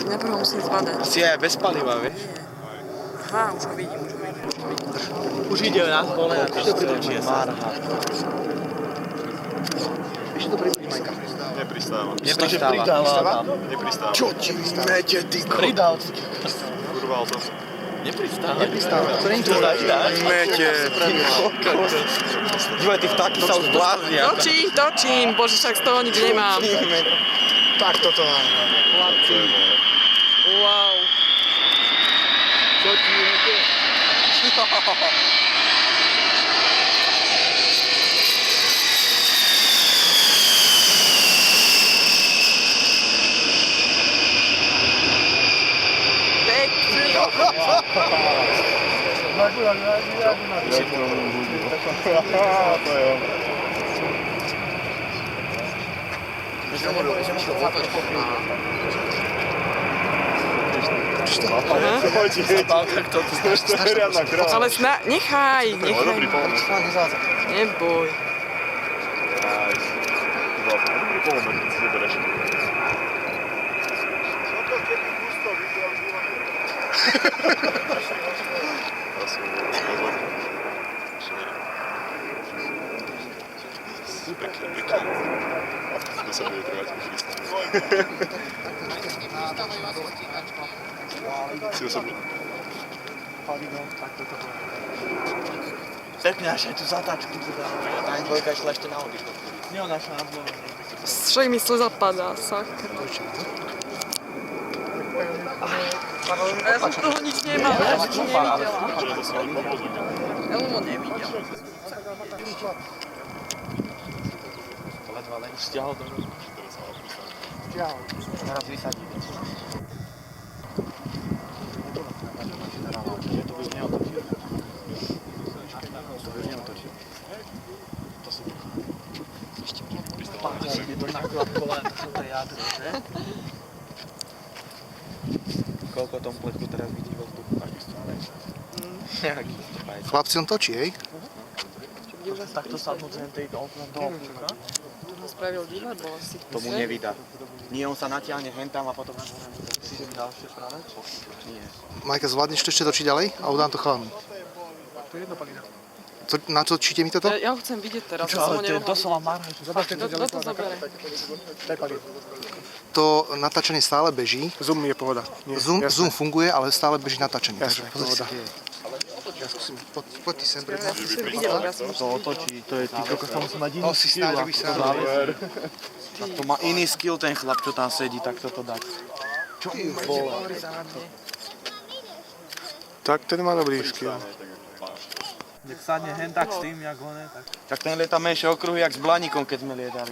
najprv ho musím zbadať. Si aj bez paliva, vieš? Aha, už ho vidím. Už ide nás vole na to, že Marha. Ešte to približ, Majka. Nepristáva. Nepristáva. Čo ti mete, ty Pridal. Urval to. Nepristáva. To nie je to Mete. Dívaj, tí vtáky sa už bláznia. Točím, bože, však z toho nič nemám. Tak toto mám. Wow. Čo ti mete? Pekný. Ale nechaj. Neboj. Dobrý pomer, keď si vybereš. Pekný. To sa bude trvať už si osobne. Pekne, až aj tú zatáčku tu dáme. Tá dvojka išla ešte na oddychu. Nie, ona šla na dvojku. Však mi slza padá, sakra. A ja som z toho nič nemal, ja som to nevidela. Elmo nevidel. Ledva len stiahol do ruky. Čiau. Teraz vysadí. To by už neotočil. To sú... Ešte je to naklad kolena, to je jadro, že? Koľko tom pletku teraz vidí vo vzduchu? Nejaký stopajc. Chlapci, on točí, hej? Takto sadnúť z tej do okna. To spravil divadlo asi. Tomu nevydá. Nie, on sa natiahne hentam a potom... Si ďalšie práve? Nie. Majka, zvládneš to ešte točiť ďalej? Alebo dám to chalanu? To je jedno palina. Natočíte mi toto? Ja ho chcem vidieť teraz. Čo, ale to som vám marné. Kto to zoberie? Daj palinu. To natáčanie stále beží. Zoom je pohoda. Nie, Zoom funguje, ale stále beží natáčanie. Jasné, pohoda. Ja skúsim, poď ty sem pred Ja som videla, ja som To otočí, to je ty kokos, tam musí mať iný O, si skill. snáď, aby sa... To má iný skill ten chlap, čo tam sedí, tak toto dať. Čo mu vole? Tak ten má dobrý skill. Nech sadne hen tak s tým, jak ho ne, tak... Tak ten lieta menšie okruhy, jak s Blaníkom, keď sme lietali.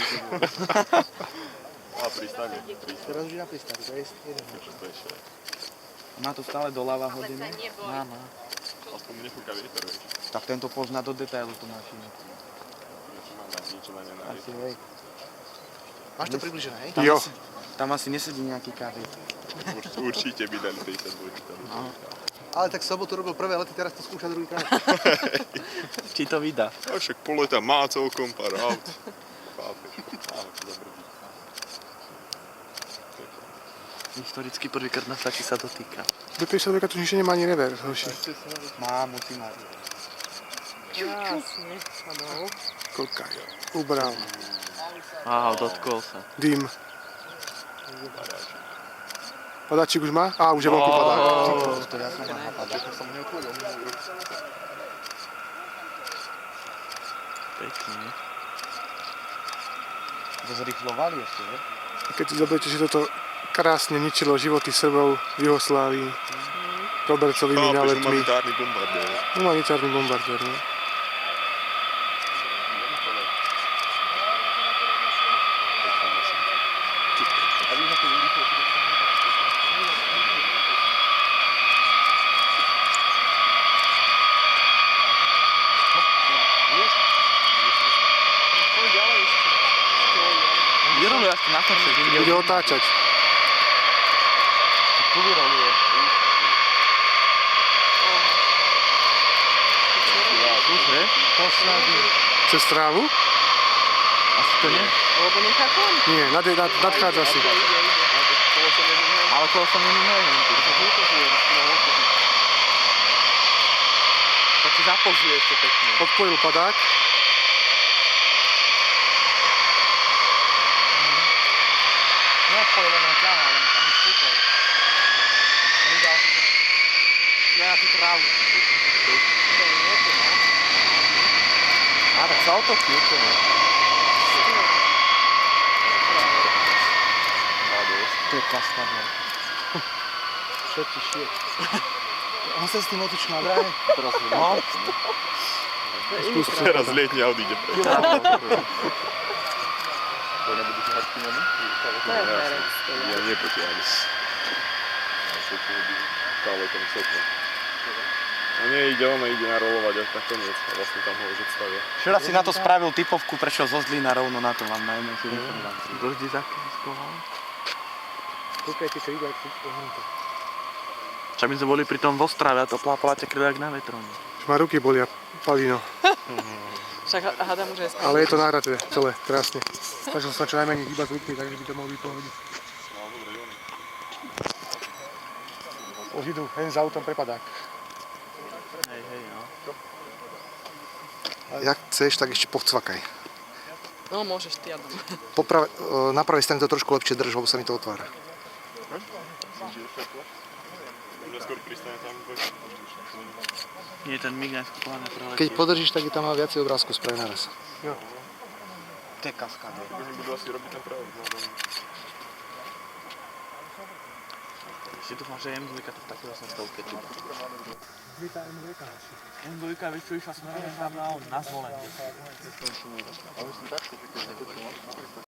A pristane. Teraz už je na prístavi, to je jeden. Má to stále doľava hodinu? Má. Aspoň mi nefúka vietor, vieš. Tak tento pozná do detailu tú mašinu. Nič na ne Asi hej. Máš to približené, hej? Jo. Tam asi nesedí nejaký kaviet. Určite by dali 52. Ale tak sobotu robil prvé lety, teraz to skúša druhýkrát. Či to vydá? A však pol leta má celkom pár aut. Chápeš? Áno, to dobrý. Historicky prvýkrát na stačí sa dotýka. Do 52 tuším, že nemá ani reverse, hoši. Má, musí mať. Jasne, sadol. Kokaj. Ubral. Á, dotkol sa. Dým. Padáčik už má? Á, už je veľký padák. To ja som má padák. Pekne. To zrýchlovali ešte, že? Keď si zoberiete, že toto krásne ničilo životy Srbov v Juhoslávii. Robercovými Chápeš, náletmi. humanitárny bombardér. Humanitárny bombardér, no. Bude otáčať. Tu vyroluje. Už, ne? Posledný. Cez trávu? Asi to nie? Alebo nechá kon. Nie, nadchádza si. A Ale to som iný neviem. Tak si zapozuje ešte pekne. Odpojil padák. Neodpojená ťaha, len tam už šutol. Vydal si to. Ja na tú trávu. Á, tak sa otočí úplne. To je kaskadér. Všetci šiet. On sa s tým otočí na dráhe. No, Teraz lietne a odíde preč. Ja nepotiahnem. Stále tam sotva. No nie ide ono, ide narolovať až na koniec a vlastne tam ho už odstavia. včera si na to spravil typovku, prešiel zo Zlína rovno na to, vám najmenšie informácie. Dojde za skoval. Kúkajte sa, ide, ak sú pohnuté. Však my sme boli pri tom v Ostrave a to plápala krv jak na vetrone. Už ma ruky bolia, Palino. Však hádam už aj skôr. Ale je to náhraté, celé, krásne. Snažil som sa čo najmenej iba z ruky, takže by to mohlo byť pohodiť. Už idú, hen za autom prepadák. Hej, no. Jak chceš, tak ešte povcvakaj. No môžeš, ty Adam. Na pravej strane to trošku lepšie drž, lebo sa mi to otvára. Možno skôr pristane tam. Nie, ten mig najskôr pláne preletie. Keď podržíš, tak je tam má viacej obrázkov spraví naraz. To je kaskadér. Budú asi robiť ten prevod. Si dúfam, že M2 to v takej 800 tu. M2 vieš čo išla smerom na zvolenie.